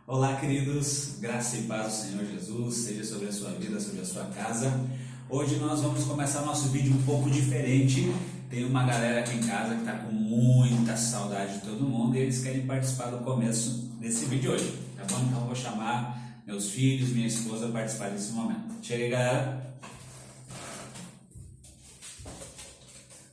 Olá, queridos, graça e paz do Senhor Jesus, seja sobre a sua vida, sobre a sua casa. Hoje nós vamos começar nosso vídeo um pouco diferente. Tem uma galera aqui em casa que está com muita saudade de todo mundo e eles querem participar do começo desse vídeo hoje, tá bom? Então eu vou chamar meus filhos, minha esposa a participar desse momento. Chega aí, galera.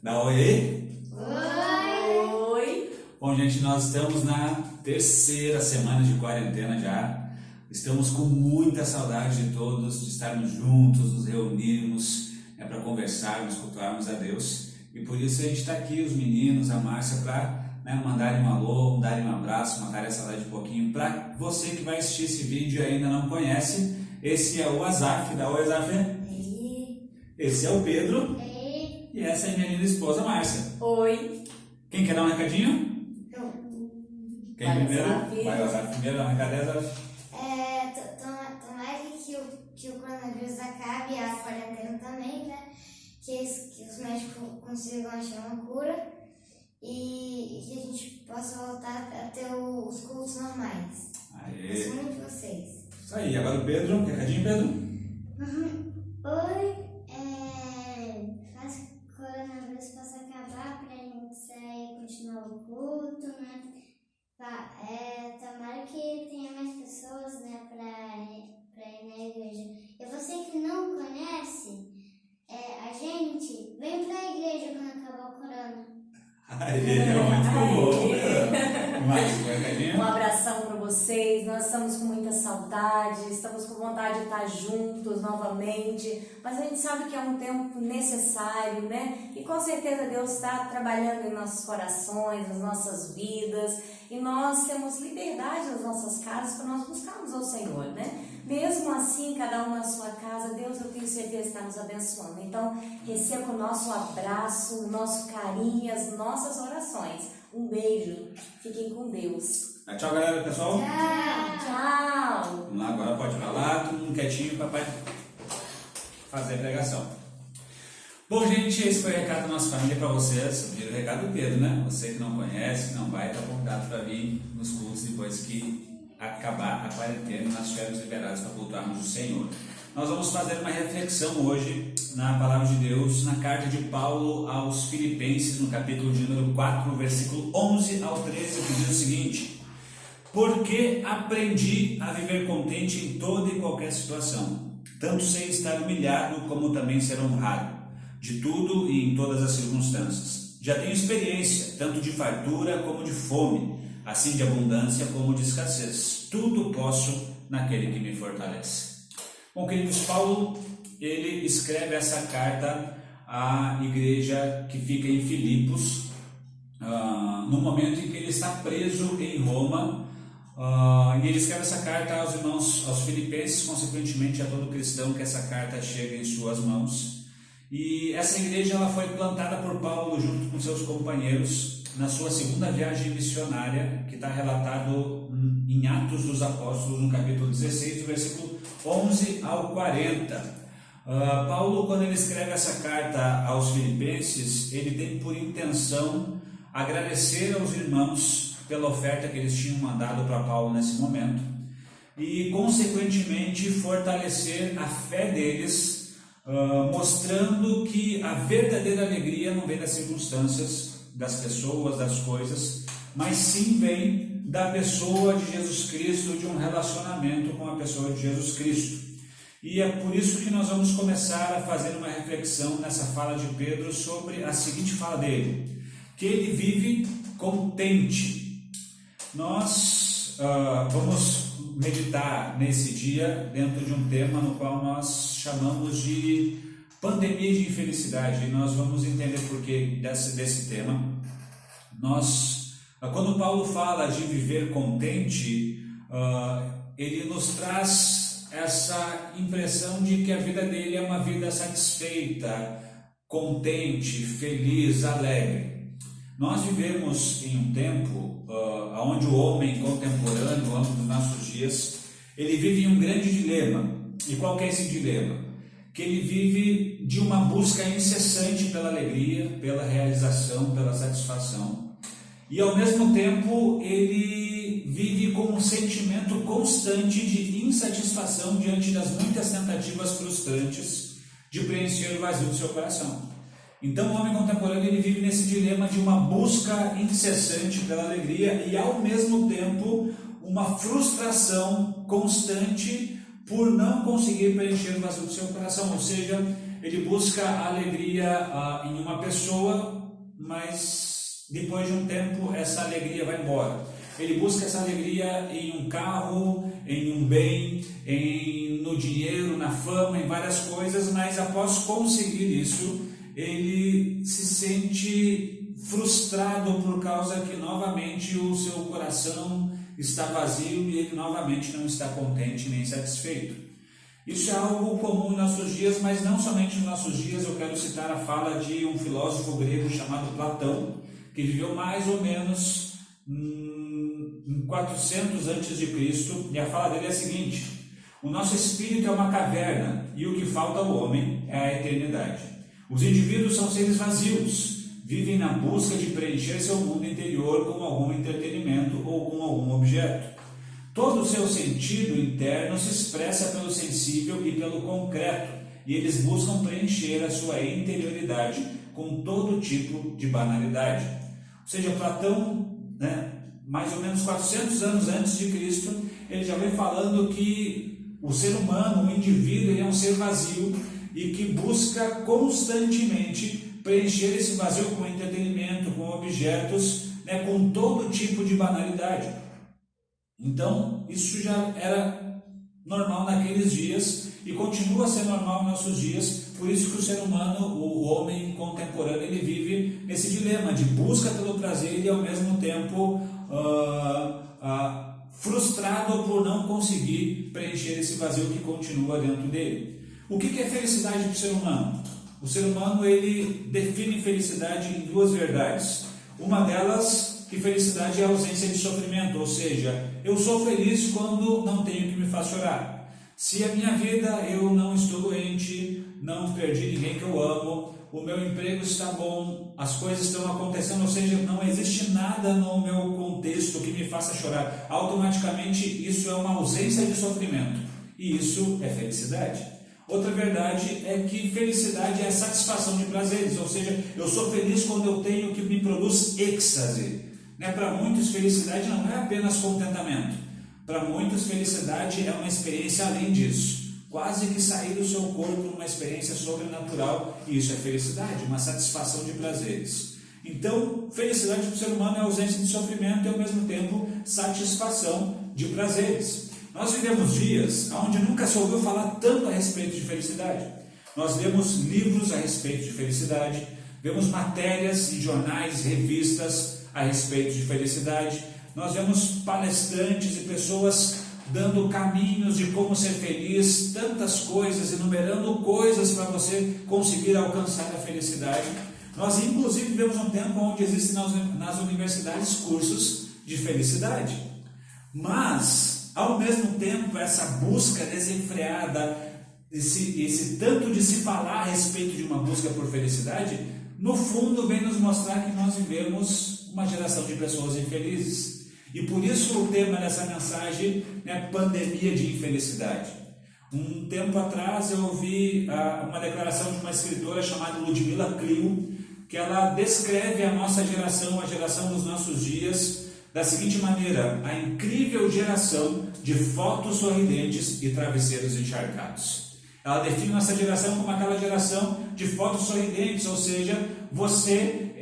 Dá oi aí. Oi! Bom, gente, nós estamos na terceira semana de quarentena já. Estamos com muita saudade de todos, de estarmos juntos, nos reunirmos, para conversarmos, cultuarmos a Deus. E por isso a gente está aqui, os meninos, a Márcia, para mandarem um alô, darem um abraço, matarem a saudade um pouquinho. Para você que vai assistir esse vídeo e ainda não conhece, esse é o Azaf. Dá oi, Azaf. Esse é o Pedro. E essa é minha linda esposa, Márcia. Oi! Quem quer dar um recadinho? Quem Vai, primeiro? Azaf. Vai, Azaf primeiro, dá um recado, Azaf. Tomara que o coronavírus acabe, a quarentena também, né? Que os médicos consigam achar uma cura e que a gente possa voltar a ter os cultos normais. Aê. Gosto muito de vocês. Isso aí, agora o Pedro. Recadinho, Pedro? Oi, faz que o coronavírus possa acabar pra gente sair e continuar o culto, né? Tomara que tenha mais pessoas, né, pra ir na igreja. E você que não conhece a gente, vem pra igreja quando acabar o corona. Aê, muito bom. Mais um recadinho? Um abração para vocês, nós estamos com muita saudade, estamos com vontade de estar juntos novamente, mas a gente sabe que é um tempo necessário, né? E com certeza Deus está trabalhando em nossos corações, nas nossas vidas, e nós temos liberdade nas nossas casas para nós buscarmos ao Senhor, né? Mesmo assim, cada um na sua casa, Deus, eu tenho certeza, está nos abençoando. Então, receba o nosso abraço, o nosso carinho, as nossas orações. Um beijo, fiquem com Deus. Tchau, galera, pessoal. Tchau! Vamos lá, agora pode falar, todo mundo quietinho, papai fazer a pregação. Bom, gente, esse foi o recado da nossa família para vocês. O recado do Pedro, né? Você que não conhece, que não vai, está convidado para vir nos cultos depois que acabar a quarentena e nós estivermos liberados para cultuarmos o Senhor. Nós vamos fazer uma reflexão hoje na Palavra de Deus, na carta de Paulo aos Filipenses, no capítulo de número 4, versículo 11 ao 13, que diz o seguinte: porque aprendi a viver contente em toda e qualquer situação, tanto sei estar humilhado como também ser honrado, de tudo e em todas as circunstâncias. Já tenho experiência, tanto de fartura como de fome, assim de abundância como de escassez. Tudo posso naquele que me fortalece. Bom, queridos, Paulo, ele escreve essa carta à igreja que fica em Filipos, no momento em que ele está preso em Roma, e ele escreve essa carta aos irmãos, aos filipenses, consequentemente a todo cristão que essa carta chega em suas mãos. E essa igreja ela foi plantada por Paulo junto com seus companheiros na sua segunda viagem missionária, que está relatado em Atos dos Apóstolos, no capítulo 16, do versículo 11 ao 40. Paulo, quando ele escreve essa carta aos filipenses, ele tem por intenção agradecer aos irmãos pela oferta que eles tinham mandado para Paulo nesse momento e, consequentemente, fortalecer a fé deles, mostrando que a verdadeira alegria não vem das circunstâncias, das pessoas, das coisas, mas sim vem da pessoa de Jesus Cristo, de um relacionamento com a pessoa de Jesus Cristo. E é por isso que nós vamos começar a fazer uma reflexão nessa fala de Pedro sobre a seguinte fala dele, que ele vive contente. Nós vamos meditar nesse dia dentro de um tema no qual nós chamamos de pandemia de infelicidade, e nós vamos entender por que desse tema. Quando Paulo fala de viver contente, ele nos traz essa impressão de que a vida dele é uma vida satisfeita, contente, feliz, alegre. Nós vivemos em um tempo onde o homem contemporâneo, ao longo dos nossos dias, ele vive em um grande dilema. E qual que é esse dilema? Que ele vive de uma busca incessante pela alegria, pela realização, pela satisfação. E ao mesmo tempo ele vive com um sentimento constante de insatisfação diante das muitas tentativas frustrantes de preencher o vazio do seu coração. Então o homem contemporâneo ele vive nesse dilema de uma busca incessante pela alegria e ao mesmo tempo uma frustração constante por não conseguir preencher o vazio do seu coração, ou seja, ele busca a alegria em uma pessoa, mas depois de um tempo essa alegria vai embora. Ele busca essa alegria em um carro, em um bem, no dinheiro, na fama, em várias coisas, mas após conseguir isso, ele se sente frustrado por causa que novamente o seu coração está vazio e ele novamente não está contente nem satisfeito. Isso é algo comum em nossos dias, mas não somente nos nossos dias. Eu quero citar a fala de um filósofo grego chamado Platão, que viveu mais ou menos em 400 a.C., e a fala dele é a seguinte: o nosso espírito é uma caverna e o que falta ao homem é a eternidade. Os indivíduos são seres vazios, vivem na busca de preencher seu mundo interior com algum entretenimento ou com algum objeto. Todo o seu sentido interno se expressa pelo sensível e pelo concreto, e eles buscam preencher a sua interioridade com todo tipo de banalidade. Ou seja, Platão, mais ou menos 400 anos antes de Cristo, ele já vem falando que o ser humano, o indivíduo, ele é um ser vazio e que busca constantemente preencher esse vazio com entretenimento, com objetos, com todo tipo de banalidade. Então, isso já era normal naqueles dias e continua a ser normal em nossos dias. Por isso que o ser humano, o homem contemporâneo, ele vive nesse dilema de busca pelo prazer e ao mesmo tempo frustrado por não conseguir preencher esse vazio que continua dentro dele. O que é felicidade para o ser humano? O ser humano ele define felicidade em duas verdades. Uma delas, que felicidade é a ausência de sofrimento, ou seja, eu sou feliz quando não tenho que me faz chorar. Se a minha vida eu não estou doente, não perdi ninguém que eu amo, o meu emprego está bom, as coisas estão acontecendo, ou seja, não existe nada no meu contexto que me faça chorar. Automaticamente isso é uma ausência de sofrimento e isso é felicidade. Outra verdade é que felicidade é a satisfação de prazeres, ou seja, eu sou feliz quando eu tenho o que me produz êxtase. Para muitos, felicidade não é apenas contentamento. Para muitos, felicidade é uma experiência além disso. Quase que sair do seu corpo uma experiência sobrenatural, e isso é felicidade, uma satisfação de prazeres. Então, felicidade para o ser humano é ausência de sofrimento e ao mesmo tempo satisfação de prazeres. Nós vivemos dias onde nunca se ouviu falar tanto a respeito de felicidade. Nós lemos livros a respeito de felicidade, vemos matérias em jornais, revistas a respeito de felicidade. Nós vemos palestrantes e pessoas dando caminhos de como ser feliz, tantas coisas, enumerando coisas para você conseguir alcançar a felicidade. Nós inclusive vivemos um tempo onde existem nas universidades cursos de felicidade. Mas, ao mesmo tempo, essa busca desenfreada, esse tanto de se falar a respeito de uma busca por felicidade, no fundo vem nos mostrar que nós vivemos uma geração de pessoas infelizes. E por isso o tema dessa mensagem é pandemia de infelicidade. Um tempo atrás eu ouvi uma declaração de uma escritora chamada Ludmila Clio, que ela descreve a nossa geração, a geração dos nossos dias, da seguinte maneira: a incrível geração de fotos sorridentes e travesseiros encharcados. Ela define nossa geração como aquela geração de fotos sorridentes, ou seja, você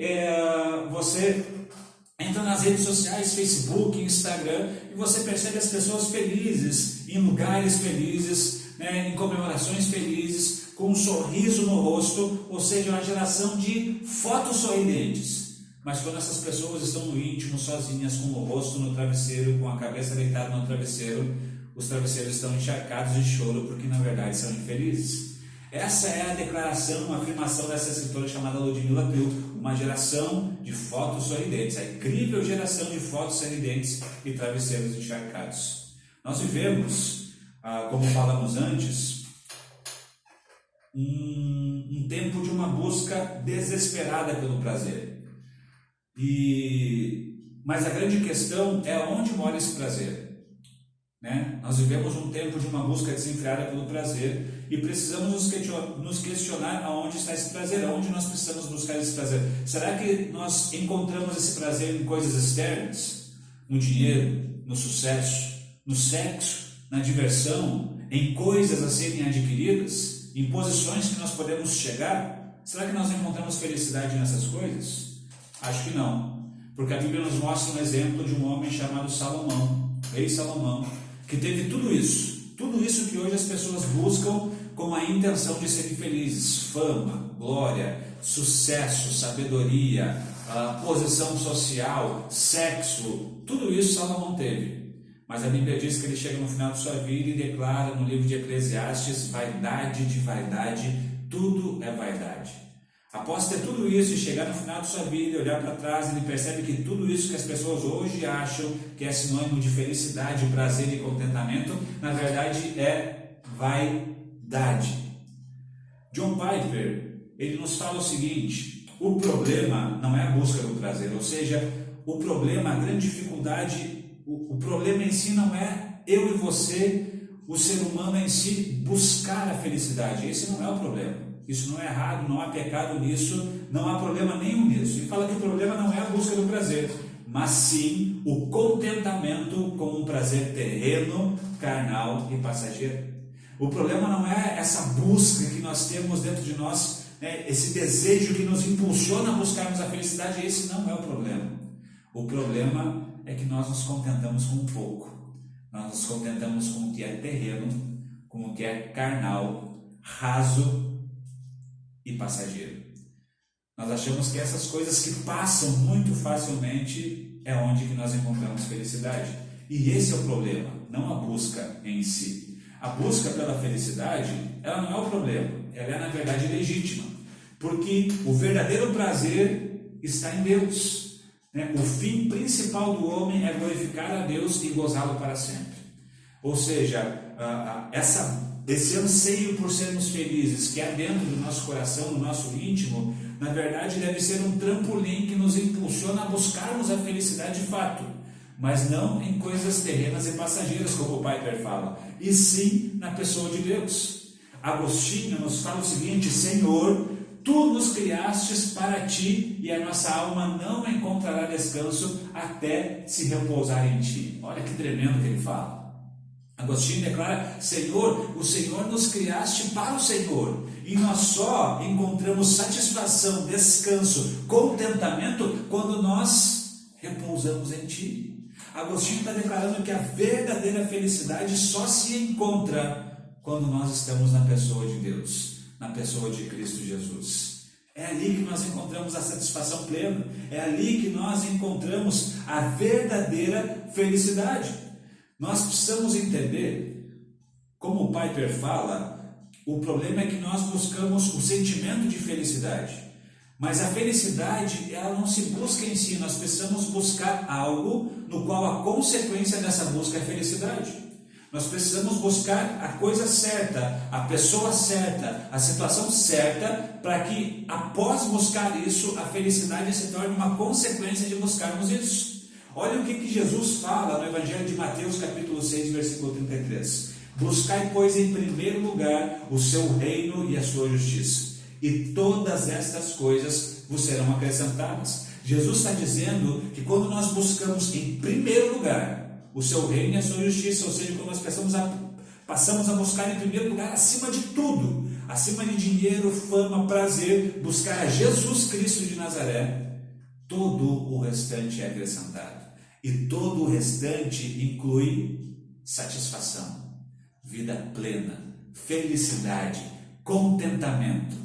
entra nas redes sociais, Facebook, Instagram, e você percebe as pessoas felizes, em lugares felizes, em comemorações felizes, com um sorriso no rosto, ou seja, uma geração de fotos sorridentes. Mas quando essas pessoas estão no íntimo, sozinhas, com o rosto no travesseiro, com a cabeça deitada no travesseiro, os travesseiros estão encharcados de choro, porque na verdade são infelizes. Essa é a declaração, a afirmação dessa escritora chamada Ludmila Clio, uma geração de fotos sorridentes, a incrível geração de fotos sorridentes e travesseiros encharcados. Nós vivemos, como falamos antes, um tempo de uma busca desesperada pelo prazer. E mas a grande questão é onde mora esse prazer, né? Nós vivemos um tempo de uma busca desenfreada pelo prazer e precisamos nos questionar aonde está esse prazer, aonde nós precisamos buscar esse prazer. Será que nós encontramos esse prazer em coisas externas? No dinheiro, no sucesso, no sexo, na diversão, em coisas a serem adquiridas, em posições que nós podemos chegar? Será que nós encontramos felicidade nessas coisas? Acho que não, porque a Bíblia nos mostra um exemplo de um homem chamado Salomão, rei Salomão, que teve tudo isso que hoje as pessoas buscam com a intenção de serem felizes: fama, glória, sucesso, sabedoria, posição social, sexo, tudo isso Salomão teve. Mas a Bíblia diz que ele chega no final de sua vida e declara no livro de Eclesiastes: vaidade de vaidade, tudo é vaidade. Após ter tudo isso e chegar no final de sua vida e olhar para trás, ele percebe que tudo isso que as pessoas hoje acham que é sinônimo de felicidade, prazer e contentamento, na verdade é vaidade. John Piper, ele nos fala o seguinte: o problema não é a busca do prazer, ou seja, o problema, a grande dificuldade, o problema em si não é eu e você, o ser humano em si, buscar a felicidade. Esse não é o problema. Isso não é errado, não há pecado nisso, não há problema nenhum nisso. Ele fala que o problema não é a busca do prazer, mas sim o contentamento com um prazer terreno, carnal e passageiro. O problema não é essa busca que nós temos dentro de nós, né, esse desejo que nos impulsiona a buscarmos a felicidade. Esse não é o problema. O problema é que nós nos contentamos com pouco. Nós nos contentamos com o que é terreno, com o que é carnal, raso e passageiro. Nós achamos que essas coisas que passam muito facilmente é onde que nós encontramos felicidade. E esse é o problema, não a busca em si. A busca pela felicidade, ela não é o problema, ela é na verdade legítima, porque o verdadeiro prazer está em Deus, né? O fim principal do homem é glorificar a Deus e gozá-lo para sempre. Ou seja, esse anseio por sermos felizes que há dentro do nosso coração, no nosso íntimo, na verdade deve ser um trampolim que nos impulsiona a buscarmos a felicidade de fato, mas não em coisas terrenas e passageiras, como o Piper fala, e sim na pessoa de Deus. Agostinho nos fala o seguinte: Senhor, Tu nos criastes para Ti, e a nossa alma não encontrará descanso até se repousar em Ti. Olha que tremendo que ele fala. Agostinho declara: Senhor, o Senhor nos criaste para o Senhor, e nós só encontramos satisfação, descanso, contentamento quando nós repousamos em Ti. Agostinho está declarando que a verdadeira felicidade só se encontra quando nós estamos na pessoa de Deus, na pessoa de Cristo Jesus. É ali que nós encontramos a satisfação plena, é ali que nós encontramos a verdadeira felicidade. Nós precisamos entender, como o Piper fala, o problema é que nós buscamos o sentimento de felicidade, mas a felicidade, ela não se busca em si. Nós precisamos buscar algo no qual a consequência dessa busca é felicidade. Nós precisamos buscar a coisa certa, a pessoa certa, a situação certa, para que após buscar isso, a felicidade se torne uma consequência de buscarmos isso. Olha o que Jesus fala no Evangelho de Mateus, capítulo 6, versículo 33. Buscai, pois, em primeiro lugar o seu reino e a sua justiça, e todas estas coisas vos serão acrescentadas. Jesus está dizendo que quando nós buscamos em primeiro lugar o seu reino e a sua justiça, ou seja, quando nós passamos a buscar em primeiro lugar, acima de tudo, acima de dinheiro, fama, prazer, buscar a Jesus Cristo de Nazaré, todo o restante é acrescentado. E todo o restante inclui satisfação, vida plena, felicidade, contentamento.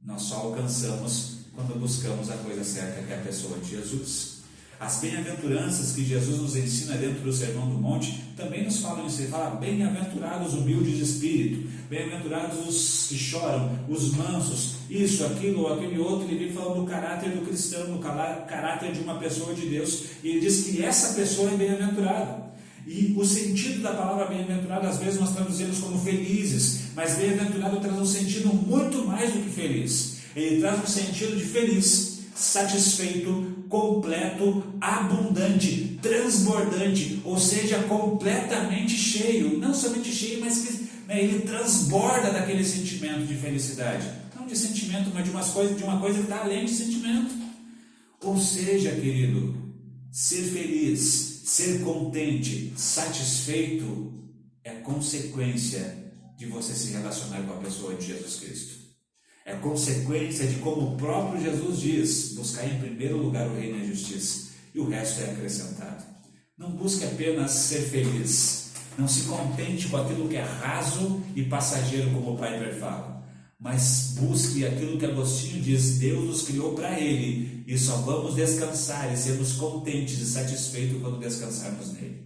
Nós só alcançamos quando buscamos a coisa certa, que é a pessoa de Jesus. As bem-aventuranças que Jesus nos ensina dentro do Sermão do Monte também nos falam isso. Ele fala: bem-aventurados os humildes de espírito, bem-aventurados os que choram, os mansos, isso, aquilo ou aquele outro. Ele vem falando do caráter do cristão, do caráter de uma pessoa de Deus, e ele diz que essa pessoa é bem-aventurada. E o sentido da palavra bem-aventurado, às vezes nós traduzimos como felizes, mas bem-aventurado traz um sentido muito mais do que feliz. Ele traz um sentido de feliz, satisfeito, completo, abundante, transbordante, ou seja, completamente cheio, não somente cheio, mas que ele transborda daquele sentimento de felicidade, não de sentimento, mas de uma coisa que está além de sentimento. Ou seja, querido, ser feliz, ser contente, satisfeito é consequência de você se relacionar com a pessoa de Jesus Cristo. É consequência de, como o próprio Jesus diz, buscar em primeiro lugar o reino e a justiça, e o resto é acrescentado. Não busque apenas ser feliz, não se contente com aquilo que é raso e passageiro, como o Piper fala, mas busque aquilo que Agostinho diz: Deus nos criou para Ele, e só vamos descansar e sermos contentes e satisfeitos quando descansarmos nele.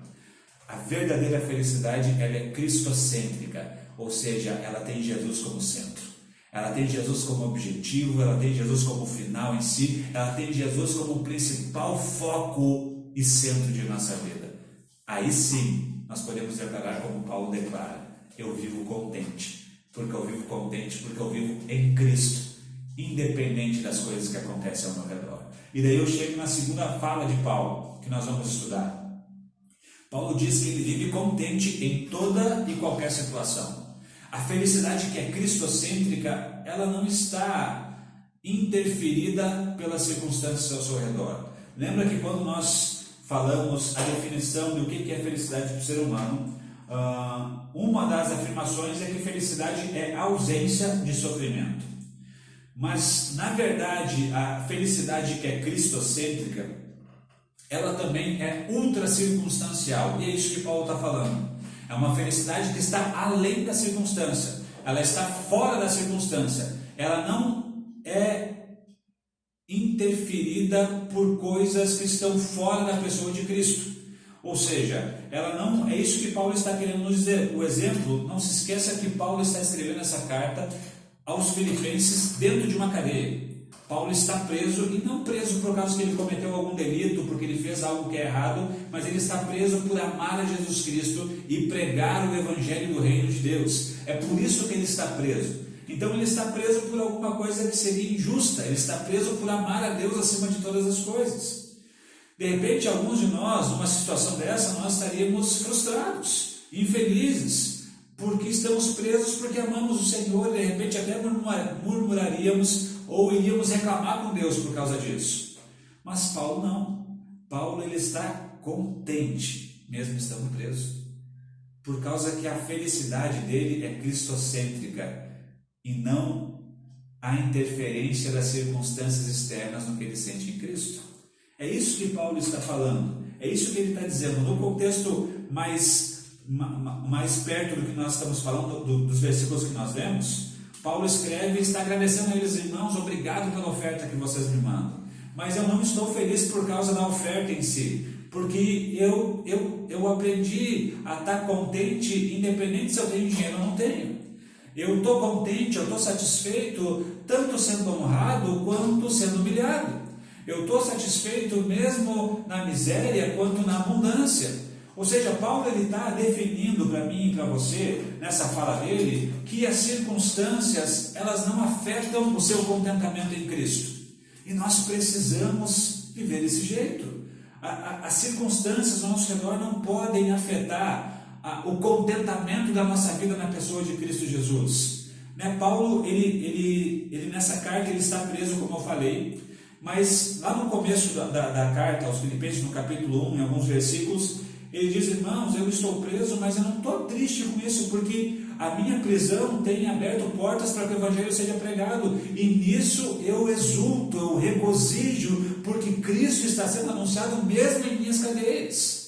A verdadeira felicidade, ela é cristocêntrica, ou seja, ela tem Jesus como centro. Ela tem Jesus como objetivo, ela tem Jesus como final em si, ela tem Jesus como principal foco e centro de nossa vida. Aí sim, nós podemos declarar como Paulo declara: eu vivo contente, porque eu vivo contente, porque eu vivo em Cristo, independente das coisas que acontecem ao meu redor. E daí eu chego na segunda fala de Paulo, que nós vamos estudar. Paulo diz que ele vive contente em toda e qualquer situação. A felicidade que é cristocêntrica, ela não está interferida pelas circunstâncias ao seu redor. Lembra que quando nós falamos a definição do que é felicidade para o ser humano, uma das afirmações é que felicidade é ausência de sofrimento. Mas, na verdade, a felicidade que é cristocêntrica, ela também é ultra circunstancial, e é isso que Paulo está falando. É uma felicidade que está além da circunstância, ela está fora da circunstância, ela não é interferida por coisas que estão fora da pessoa de Cristo. Ou seja, ela não é isso que Paulo está querendo nos dizer. O exemplo, não se esqueça que Paulo está escrevendo essa carta aos Filipenses dentro de uma cadeia. Paulo está preso, e não preso por causa que ele cometeu algum delito, porque ele fez algo que é errado, mas ele está preso por amar a Jesus Cristo e pregar o Evangelho do Reino de Deus. É por isso que ele está preso. Então ele está preso por alguma coisa que seria injusta, ele está preso por amar a Deus acima de todas as coisas. De repente, alguns de nós, numa situação dessa, nós estaríamos frustrados, infelizes, porque estamos presos porque amamos o Senhor, e de repente até murmuraríamos ou iríamos reclamar com Deus por causa disso. Mas Paulo não. Paulo, ele está contente, mesmo estando preso, por causa que a felicidade dele é cristocêntrica e não a interferência das circunstâncias externas no que ele sente em Cristo. É isso que Paulo está falando, é isso que ele está dizendo. No contexto mais perto do que nós estamos falando, dos versículos que nós lemos, Paulo escreve e está agradecendo a eles: irmãos, obrigado pela oferta que vocês me mandam, mas eu não estou feliz por causa da oferta em si, porque eu aprendi a estar contente independente se eu tenho dinheiro ou não tenho. Eu estou contente, eu estou satisfeito, tanto sendo honrado quanto sendo humilhado. Eu estou satisfeito mesmo na miséria quanto na abundância. Ou seja, Paulo está definindo para mim e para você, nessa fala dele, que as circunstâncias, elas não afetam o seu contentamento em Cristo. E nós precisamos viver desse jeito. As circunstâncias ao nosso redor não podem afetar o contentamento da nossa vida na pessoa de Cristo Jesus. Paulo, ele nessa carta, ele está preso, como eu falei, mas lá no começo da carta aos Filipenses, no capítulo 1, em alguns versículos, ele diz: irmãos, eu estou preso, mas eu não estou triste com isso, porque a minha prisão tem aberto portas para que o Evangelho seja pregado, e nisso eu exulto, eu regozijo, porque Cristo está sendo anunciado mesmo em minhas cadeias.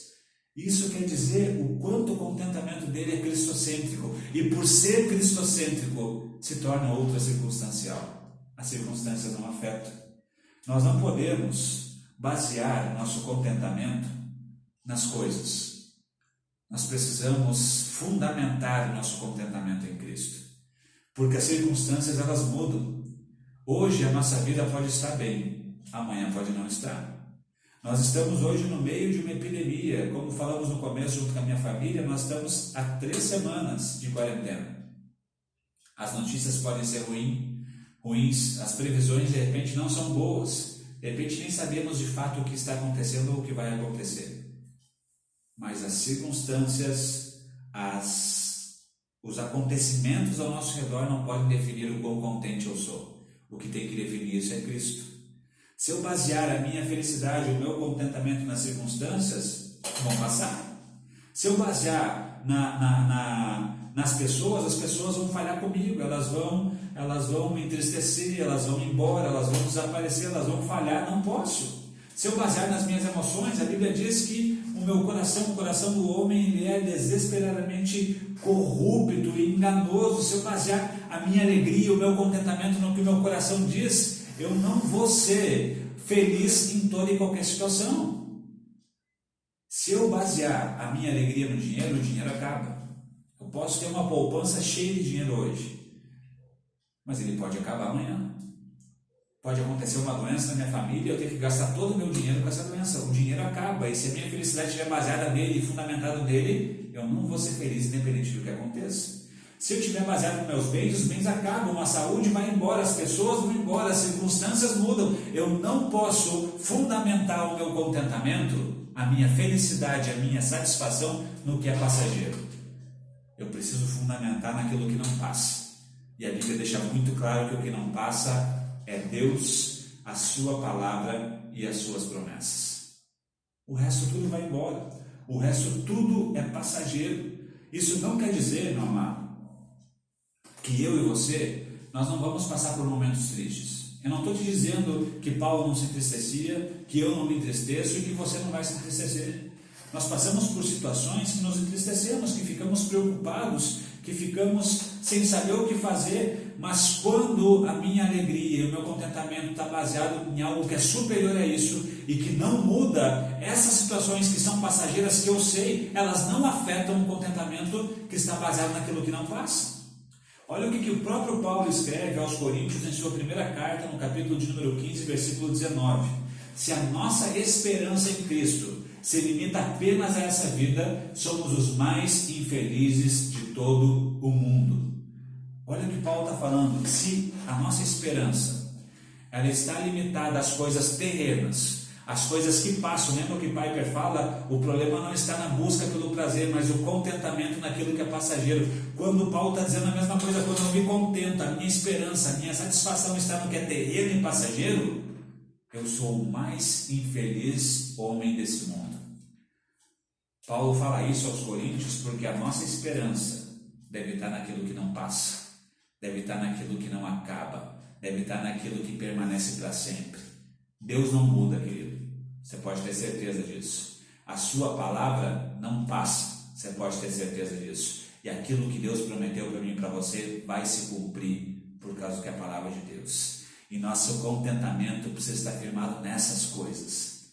Isso quer dizer o quanto o contentamento dele é cristocêntrico, e por ser cristocêntrico se torna outra circunstancial. As circunstâncias não afetam. Nós não podemos basear nosso contentamento nas coisas. Nós precisamos fundamentar o nosso contentamento em Cristo, porque as circunstâncias, elas mudam. Hoje a nossa vida pode estar bem, amanhã pode não estar. Nós estamos hoje no meio de uma epidemia, como falamos no começo junto com a minha família, nós estamos há 3 semanas de quarentena. As notícias podem ser ruins, as previsões de repente não são boas. De repente nem sabemos de fato o que está acontecendo ou o que vai acontecer. Mas as circunstâncias, os acontecimentos ao nosso redor não podem definir o quão contente eu sou. O que tem que definir isso é Cristo. Se eu basear a minha felicidade, o meu contentamento nas circunstâncias, vão passar. Se eu basear nas pessoas, as pessoas vão falhar comigo, elas vão me entristecer, elas vão embora, elas vão desaparecer, elas vão falhar, não posso. Se eu basear nas minhas emoções, a Bíblia diz que o meu coração, o coração do homem, ele é desesperadamente corrupto e enganoso. Se eu basear a minha alegria, o meu contentamento no que o meu coração diz, eu não vou ser feliz em toda e qualquer situação. Se eu basear a minha alegria no dinheiro, o dinheiro acaba. Eu posso ter uma poupança cheia de dinheiro hoje, mas ele pode acabar amanhã. Pode acontecer uma doença na minha família e eu tenho que gastar todo o meu dinheiro com essa doença. O dinheiro acaba, e se a minha felicidade estiver baseada nele e fundamentada nele, eu não vou ser feliz independente do que aconteça. Se eu estiver baseado nos meus bens, os bens acabam, a saúde vai embora, as pessoas vão embora, as circunstâncias mudam. Eu não posso fundamentar o meu contentamento, a minha felicidade, a minha satisfação no que é passageiro. Eu preciso fundamentar naquilo que não passa. E a Bíblia deixa muito claro que o que não passa é Deus, a sua palavra e as suas promessas. O resto tudo vai embora. O resto tudo é passageiro. Isso não quer dizer, meu amado, que eu e você, nós não vamos passar por momentos tristes. Eu não estou te dizendo que Paulo não se entristecia, que eu não me entristeço e que você não vai se entristecer. Nós passamos por situações que nos entristecemos, que ficamos preocupados, que ficamos sem saber o que fazer, mas quando a minha alegria e o meu contentamento está baseado em algo que é superior a isso e que não muda, essas situações que são passageiras, que eu sei, elas não afetam o contentamento que está baseado naquilo que não passa. Olha o que o próprio Paulo escreve aos Coríntios em sua primeira carta, no capítulo de número 15, versículo 19. Se a nossa esperança em Cristo se limita apenas a essa vida, somos os mais infelizes de todo o mundo. Olha o que Paulo está falando. Se a nossa esperança ela está limitada às coisas terrenas, às coisas que passam, lembra o que Piper fala? O problema não está na busca pelo prazer, mas o contentamento naquilo que é passageiro. Quando Paulo está dizendo a mesma coisa, quando eu me contento, a minha esperança, a minha satisfação está no que é terreno e passageiro, eu sou o mais infeliz homem desse mundo. Paulo fala isso aos Coríntios porque a nossa esperança deve estar naquilo que não passa, deve estar naquilo que não acaba, deve estar naquilo que permanece para sempre. Deus não muda, querido. Você pode ter certeza disso. A sua palavra não passa. Você pode ter certeza disso. E aquilo que Deus prometeu para mim e para você vai se cumprir por causa que é a palavra de Deus. E nosso contentamento precisa estar firmado nessas coisas.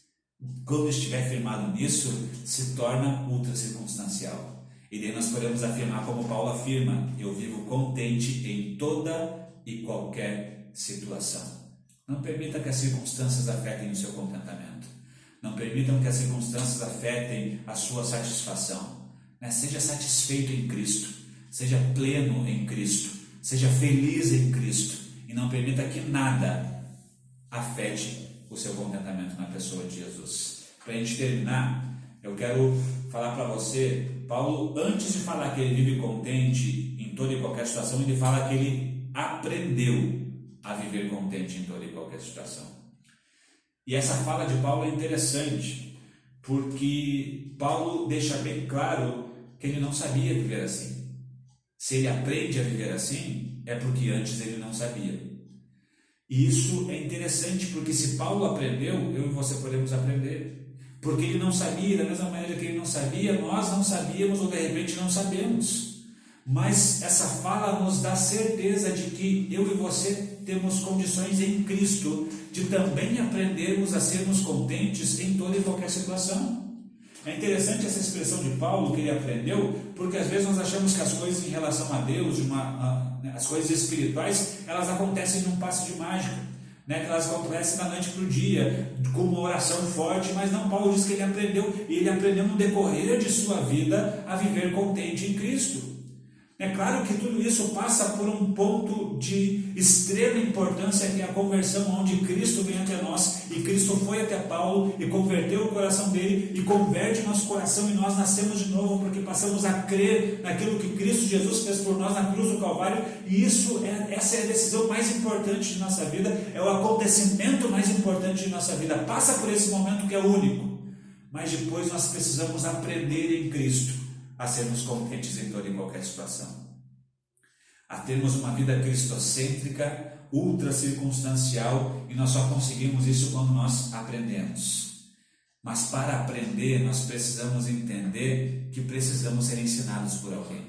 Quando estiver firmado nisso, se torna ultra circunstancial. E daí nós podemos afirmar como Paulo afirma: eu vivo contente em toda e qualquer situação. Não permita que as circunstâncias afetem o seu contentamento. Não permitam que as circunstâncias afetem a sua satisfação. Seja satisfeito em Cristo. Seja pleno em Cristo. Seja feliz em Cristo. E não permita que nada afete o seu contentamento na pessoa de Jesus. Para a gente terminar, eu quero falar para você, Paulo, antes de falar que ele vive contente em toda e qualquer situação, ele fala que ele aprendeu a viver contente em toda e qualquer situação. E essa fala de Paulo é interessante, porque Paulo deixa bem claro que ele não sabia viver assim. Se ele aprende a viver assim, é porque antes ele não sabia. E isso é interessante, porque se Paulo aprendeu, eu e você podemos aprender. Porque ele não sabia, da mesma maneira que ele não sabia, nós não sabíamos ou de repente não sabemos. Mas essa fala nos dá certeza de que eu e você temos condições em Cristo de também aprendermos a sermos contentes em toda e qualquer situação. É interessante essa expressão de Paulo que ele aprendeu, porque às vezes nós achamos que as coisas em relação a Deus, as coisas espirituais, elas acontecem num passe de mágica, que elas acontecem da noite para o dia, com uma oração forte, mas não, Paulo diz que ele aprendeu, e ele aprendeu no decorrer de sua vida a viver contente em Cristo. É claro que tudo isso passa por um ponto de extrema importância, que é a conversão, onde Cristo vem até nós, e Cristo foi até Paulo e converteu o coração dele, e converte nosso coração, e nós nascemos de novo, porque passamos a crer naquilo que Cristo Jesus fez por nós na cruz do Calvário, e essa é a decisão mais importante de nossa vida, é o acontecimento mais importante de nossa vida. Passa por esse momento que é único, mas depois nós precisamos aprender em Cristo a sermos contentes em toda e qualquer situação, a termos uma vida cristocêntrica, ultra circunstancial, e nós só conseguimos isso quando nós aprendemos. Mas para aprender nós precisamos entender que precisamos ser ensinados por alguém,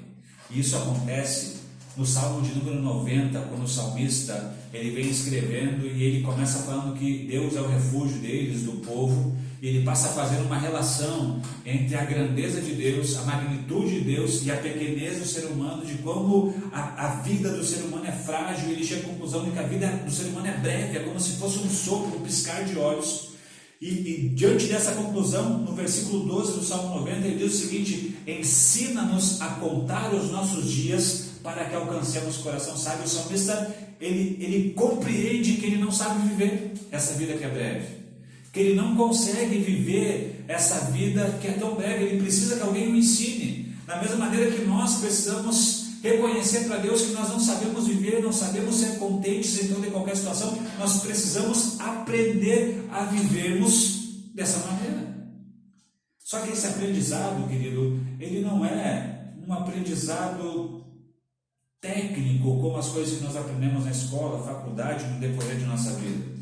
e isso acontece no Salmo de número 90, quando o salmista ele vem escrevendo e ele começa falando que Deus é o refúgio deles, do povo, e ele passa a fazer uma relação entre a grandeza de Deus, a magnitude de Deus e a pequenez do ser humano, de como a vida do ser humano é frágil. Ele chega à conclusão de que a vida do ser humano é breve, é como se fosse um sopro, um piscar de olhos. E diante dessa conclusão, no versículo 12 do Salmo 90, ele diz o seguinte: ensina-nos a contar os nossos dias para que alcancemos o coração sábio. O salmista, ele compreende que ele não sabe viver essa vida que é breve, que ele não consegue viver essa vida que é tão breve, ele precisa que alguém o ensine. Da mesma maneira que nós precisamos reconhecer para Deus que nós não sabemos viver, não sabemos ser contentes em toda e qualquer situação, nós precisamos aprender a vivermos dessa maneira. Só que esse aprendizado, querido, ele não é um aprendizado técnico, como as coisas que nós aprendemos na escola, faculdade, no decorrer de nossa vida.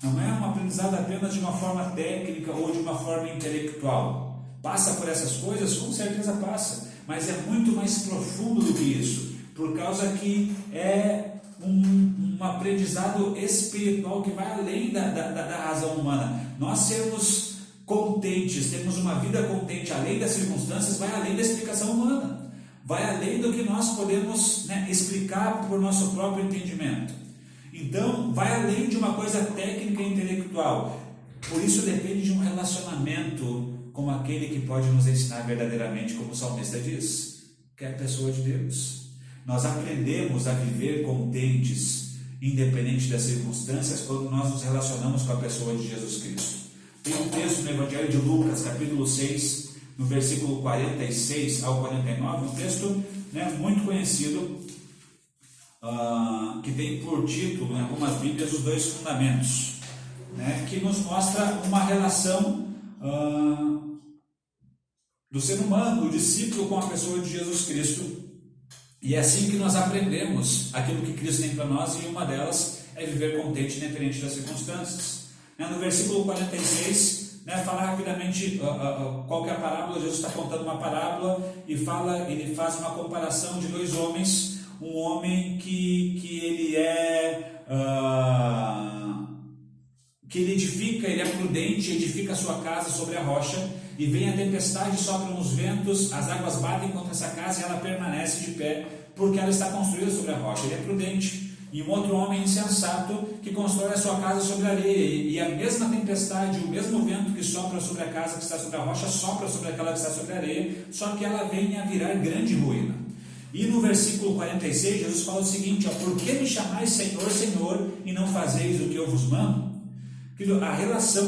Não é um aprendizado apenas de uma forma técnica ou de uma forma intelectual. Passa por essas coisas? Com certeza passa, mas é muito mais profundo do que isso, por causa que é um aprendizado espiritual que vai além da razão humana. Nós sermos contentes, termos uma vida contente além das circunstâncias, vai além da explicação humana, vai além do que nós podemos explicar por nosso próprio entendimento. Então, vai além de uma coisa técnica e intelectual. Por isso depende de um relacionamento com aquele que pode nos ensinar verdadeiramente, como o salmista diz, que é a pessoa de Deus. Nós aprendemos a viver contentes, independente das circunstâncias, quando nós nos relacionamos com a pessoa de Jesus Cristo. Tem um texto no Evangelho de Lucas, capítulo 6, no versículo 46 ao 49, um texto muito conhecido, que tem por título em algumas Bíblias os dois fundamentos, que nos mostra uma relação do ser humano, do discípulo com a pessoa de Jesus Cristo. E é assim que nós aprendemos aquilo que Cristo tem para nós, e uma delas é viver contente independente das circunstâncias. No versículo 46, fala rapidamente qual que é a parábola. Jesus está contando uma parábola e ele faz uma comparação de dois homens. Um homem que ele ele edifica, ele é prudente, edifica a sua casa sobre a rocha, e vem a tempestade, sopram os ventos, as águas batem contra essa casa e ela permanece de pé, porque ela está construída sobre a rocha. Ele é prudente. E um outro homem insensato que constrói a sua casa sobre a areia, e a mesma tempestade, o mesmo vento que sopra sobre a casa que está sobre a rocha, sopra sobre aquela que está sobre a areia, só que ela vem a virar grande ruína. E no versículo 46, Jesus fala o seguinte: por que me chamais Senhor, Senhor, e não fazeis o que eu vos mando?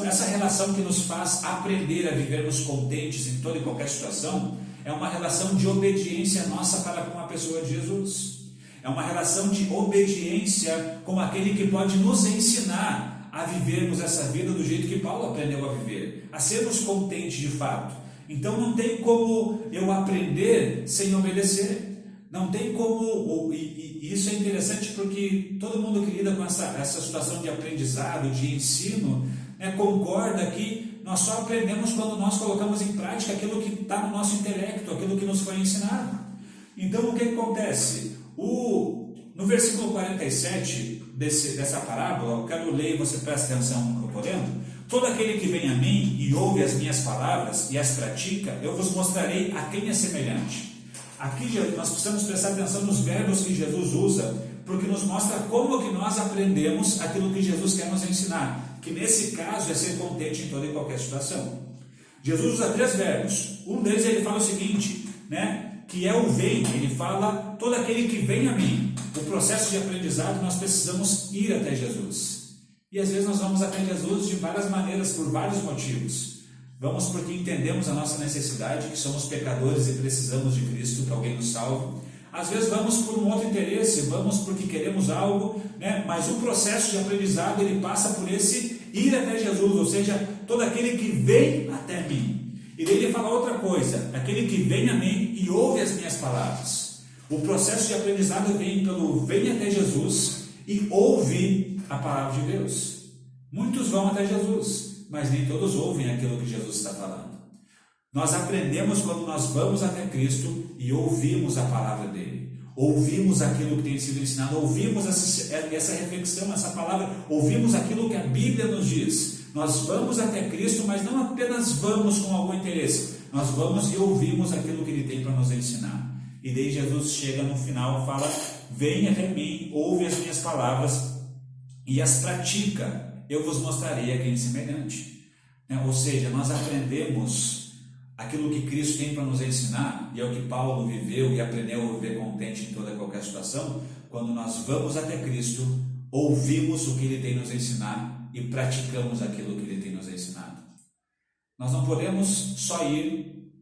Essa relação que nos faz aprender a vivermos contentes em toda e qualquer situação, é uma relação de obediência nossa para com a pessoa de Jesus. É uma relação de obediência com aquele que pode nos ensinar a vivermos essa vida do jeito que Paulo aprendeu a viver, a sermos contentes de fato. Então não tem como eu aprender sem obedecer. Não tem como, e isso é interessante porque todo mundo que lida com essa situação de aprendizado, de ensino, concorda que nós só aprendemos quando nós colocamos em prática aquilo que está no nosso intelecto, aquilo que nos foi ensinado. Então o que acontece? No versículo 47 dessa parábola, eu quero ler e você presta atenção no que eu estou lendo. Todo aquele que vem a mim e ouve as minhas palavras e as pratica, eu vos mostrarei a quem é semelhante. Aqui nós precisamos prestar atenção nos verbos que Jesus usa, porque nos mostra como que nós aprendemos aquilo que Jesus quer nos ensinar, que nesse caso é ser contente em toda e qualquer situação. Jesus usa 3 verbos. Um deles ele fala o seguinte, que é o vem, ele fala todo aquele que vem a mim. O processo de aprendizado, nós precisamos ir até Jesus. E às vezes nós vamos até Jesus de várias maneiras, por vários motivos. Vamos porque entendemos a nossa necessidade, que somos pecadores e precisamos de Cristo, que alguém nos salve. Às vezes vamos por um outro interesse, vamos porque queremos algo, né? Mas o processo de aprendizado, ele passa por esse ir até Jesus, ou seja, todo aquele que vem até mim. E daí ele fala outra coisa, aquele que vem a mim e ouve as minhas palavras. O processo de aprendizado vem pelo vem até Jesus e ouve a palavra de Deus. Muitos vão até Jesus, mas nem todos ouvem aquilo que Jesus está falando. Nós aprendemos quando nós vamos até Cristo e ouvimos a palavra dele, ouvimos aquilo que tem sido ensinado, ouvimos essa reflexão, essa palavra, ouvimos aquilo que a Bíblia nos diz. Nós vamos até Cristo, mas não apenas vamos com algum interesse, nós vamos e ouvimos aquilo que ele tem para nos ensinar. E daí Jesus chega no final e fala: vem até mim, ouve as minhas palavras e as pratica, eu vos mostrarei a quem semelhante. Ou seja, nós aprendemos aquilo que Cristo tem para nos ensinar, e é o que Paulo viveu e aprendeu a viver contente em toda e qualquer situação. Quando nós vamos até Cristo, ouvimos o que ele tem nos ensinar e praticamos aquilo que ele tem nos ensinado. Nós não podemos só ir,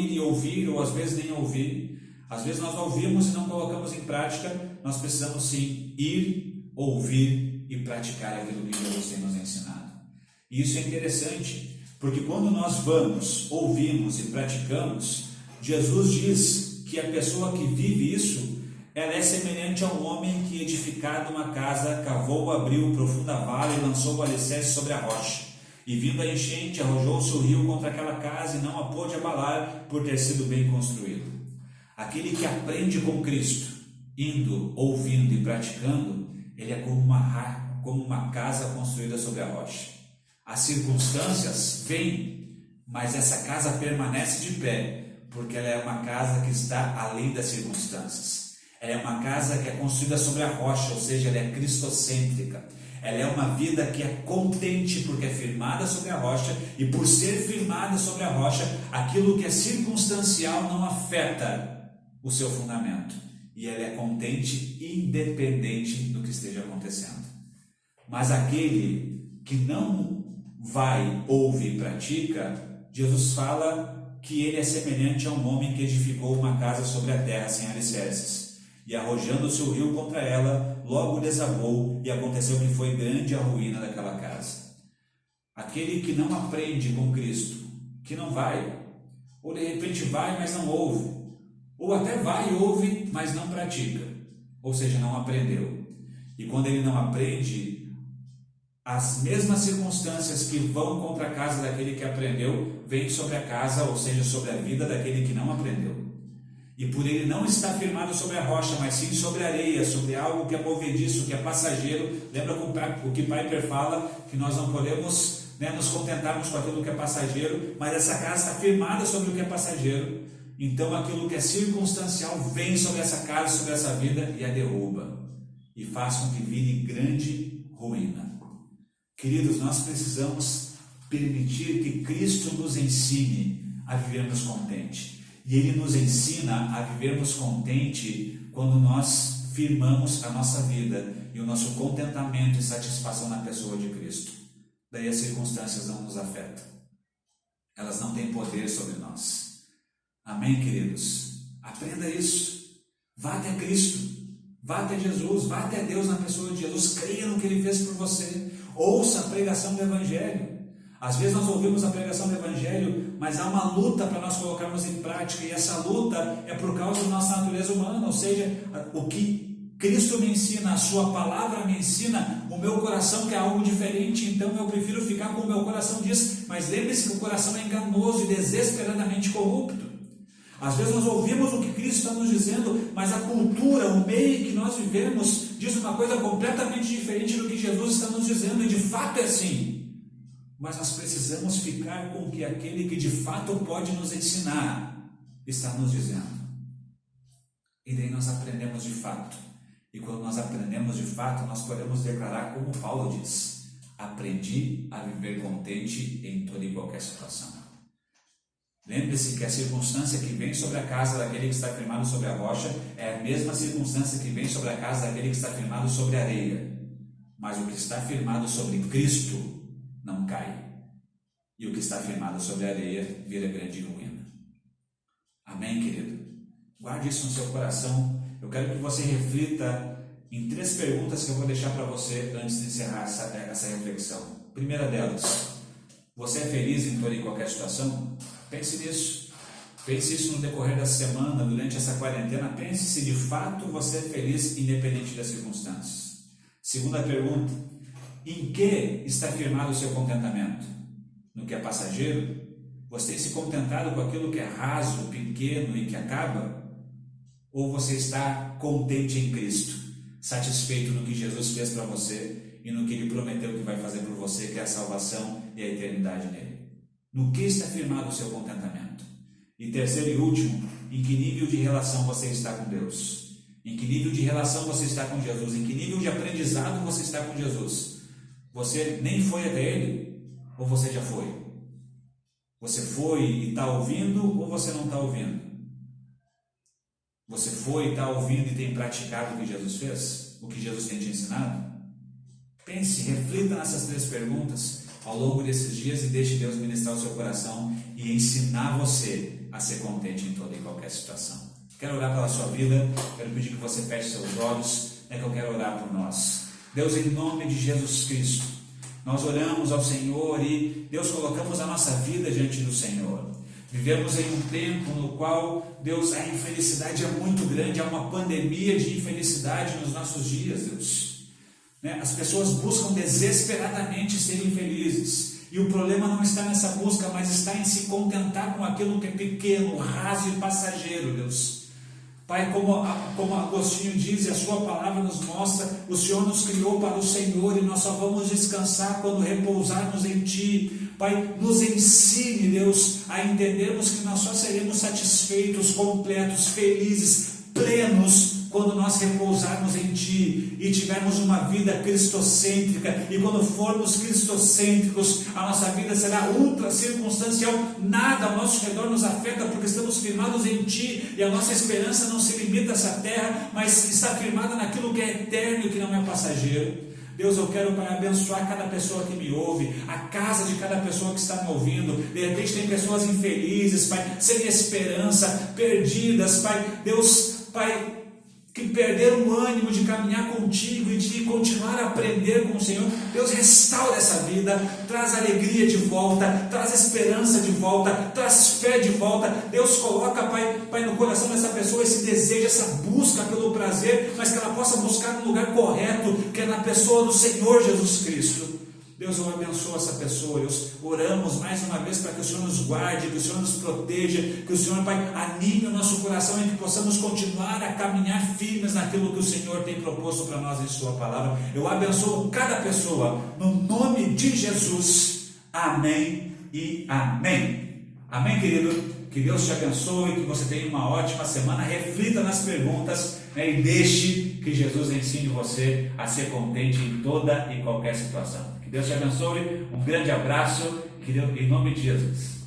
e ouvir, ou às vezes nem ouvir. Às vezes nós ouvimos e não colocamos em prática. Nós precisamos sim ir, ouvir e praticar aquilo que Jesus tem nos ensinado. E isso é interessante, porque quando nós vamos, ouvimos e praticamos, Jesus diz que a pessoa que vive isso, ela é semelhante a um homem que, edificado uma casa, cavou, abriu profunda vala e lançou o alicerce sobre a rocha. E vindo a enchente, arrojou-se o rio contra aquela casa e não a pôde abalar, por ter sido bem construído. Aquele que aprende com Cristo, indo, ouvindo e praticando, ele é como uma casa construída sobre a rocha. As circunstâncias vêm, mas essa casa permanece de pé, porque ela é uma casa que está além das circunstâncias. Ela é uma casa que é construída sobre a rocha, ou seja, ela é cristocêntrica. Ela é uma vida que é contente porque é firmada sobre a rocha, e por ser firmada sobre a rocha, aquilo que é circunstancial não afeta o seu fundamento. E ela é contente independente do que esteja acontecendo. Mas aquele que não vai, ouve e pratica, Jesus fala que ele é semelhante a um homem que edificou uma casa sobre a terra sem alicerces, e arrojando-se o rio contra ela, logo desabou, e aconteceu que foi grande a ruína daquela casa. Aquele que não aprende com Cristo, que não vai, ou de repente vai, mas não ouve, ou até vai e ouve, mas não pratica, ou seja, não aprendeu. E quando ele não aprende, as mesmas circunstâncias que vão contra a casa daquele que aprendeu, vêm sobre a casa, ou seja, sobre a vida daquele que não aprendeu. E por ele não estar firmado sobre a rocha, mas sim sobre a areia, sobre algo que é movediço, que é passageiro. Lembra o que Piper fala, que nós não podemos nos contentarmos com aquilo que é passageiro, mas essa casa está firmada sobre o que é passageiro. Então aquilo que é circunstancial vem sobre essa casa, sobre essa vida e a derruba, e faz com que vire grande ruína. Queridos, nós precisamos permitir que Cristo nos ensine a vivermos contente. E Ele nos ensina a vivermos contente quando nós firmamos a nossa vida e o nosso contentamento e satisfação na pessoa de Cristo. Daí as circunstâncias não nos afetam. Elas não têm poder sobre nós. Amém, queridos? Aprenda isso. Vá até Cristo. Vá até Jesus. Vá até Deus na pessoa de Jesus. Creia no que Ele fez por você. Ouça a pregação do Evangelho. Às vezes nós ouvimos a pregação do Evangelho, mas há uma luta para nós colocarmos em prática, e essa luta é por causa da nossa natureza humana, ou seja, o que Cristo me ensina, a sua palavra me ensina, o meu coração quer algo diferente, então eu prefiro ficar com o meu coração diz, mas lembre-se que o coração é enganoso e desesperadamente corrupto. Às vezes nós ouvimos o que Cristo está nos dizendo, mas a cultura, o meio que nós vivemos, diz uma coisa completamente diferente do que Jesus está nos dizendo, e de fato é assim. Mas nós precisamos ficar com o que aquele que de fato pode nos ensinar está nos dizendo. E daí nós aprendemos de fato. E quando nós aprendemos de fato, nós podemos declarar como Paulo diz: aprendi a viver contente em toda e qualquer situação. Lembre-se que a circunstância que vem sobre a casa daquele que está firmado sobre a rocha é a mesma circunstância que vem sobre a casa daquele que está firmado sobre a areia. Mas o que está firmado sobre Cristo não cai. E o que está firmado sobre a areia vira grande ruína. Amém, querido? Guarde isso no seu coração. Eu quero que você reflita em 3 perguntas que eu vou deixar para você antes de encerrar essa reflexão. Primeira delas, você é feliz em toda e qualquer situação? Pense nisso. Pense isso no decorrer da semana, durante essa quarentena. Pense se de fato você é feliz independente das circunstâncias. Segunda pergunta, em que está firmado o seu contentamento? No que é passageiro? Você tem se contentado com aquilo que é raso, pequeno e que acaba? Ou você está contente em Cristo, satisfeito no que Jesus fez para você e no que Ele prometeu que vai fazer por você, que é a salvação e a eternidade nele? No que está firmado o seu contentamento? E terceiro e último, em que nível de relação você está com Deus? Em que nível de relação você está com Jesus? Em que nível de aprendizado você está com Jesus? Você nem foi até Ele? Ou você já foi? Você foi e está ouvindo ou você não está ouvindo? Você foi e está ouvindo e tem praticado o que Jesus fez? O que Jesus tem te ensinado? Pense, reflita nessas 3 perguntas ao longo desses dias e deixe Deus ministrar o seu coração e ensinar você a ser contente em toda e qualquer situação. Quero orar pela sua vida, quero pedir que você feche seus olhos, que eu quero orar por nós. Deus, em nome de Jesus Cristo, nós oramos ao Senhor e, Deus, colocamos a nossa vida diante do Senhor. Vivemos em um tempo no qual, Deus, a infelicidade é muito grande, há uma pandemia de infelicidade nos nossos dias, Deus. As pessoas buscam desesperadamente serem felizes. E o problema não está nessa busca, mas está em se contentar com aquilo que é pequeno, raso e passageiro, Deus. Pai, como Agostinho diz e a sua palavra nos mostra, o Senhor nos criou para o Senhor e nós só vamos descansar quando repousarmos em Ti. Pai, nos ensine, Deus, a entendermos que nós só seremos satisfeitos, completos, felizes, plenos, quando nós repousarmos em Ti e tivermos uma vida cristocêntrica. E quando formos cristocêntricos, a nossa vida será ultra circunstancial, nada ao nosso redor nos afeta, porque estamos firmados em Ti, e a nossa esperança não se limita a essa terra, mas está firmada naquilo que é eterno e que não é passageiro. Deus, eu quero, Pai, abençoar cada pessoa que me ouve, a casa de cada pessoa que está me ouvindo. De repente tem pessoas infelizes, Pai, sem esperança, perdidas, Pai. Deus, Pai, que perderam o ânimo de caminhar contigo e de continuar a aprender com o Senhor. Deus, restaura essa vida, traz alegria de volta, traz esperança de volta, traz fé de volta. Deus, coloca, Pai, no coração dessa pessoa esse desejo, essa busca pelo prazer, mas que ela possa buscar no lugar correto, que é na pessoa do Senhor Jesus Cristo. Deus, eu abençoo essa pessoa. Deus, oramos mais uma vez para que o Senhor nos guarde, que o Senhor nos proteja, que o Senhor, Pai, anime o nosso coração e que possamos continuar a caminhar firmes naquilo que o Senhor tem proposto para nós em Sua palavra. Eu abençoo cada pessoa, no nome de Jesus. Amém e amém. Amém, querido? Que Deus te abençoe, que você tenha uma ótima semana. Reflita nas perguntas, e deixe que Jesus ensine você a ser contente em toda e qualquer situação. Que Deus te abençoe, um grande abraço, em nome de Jesus.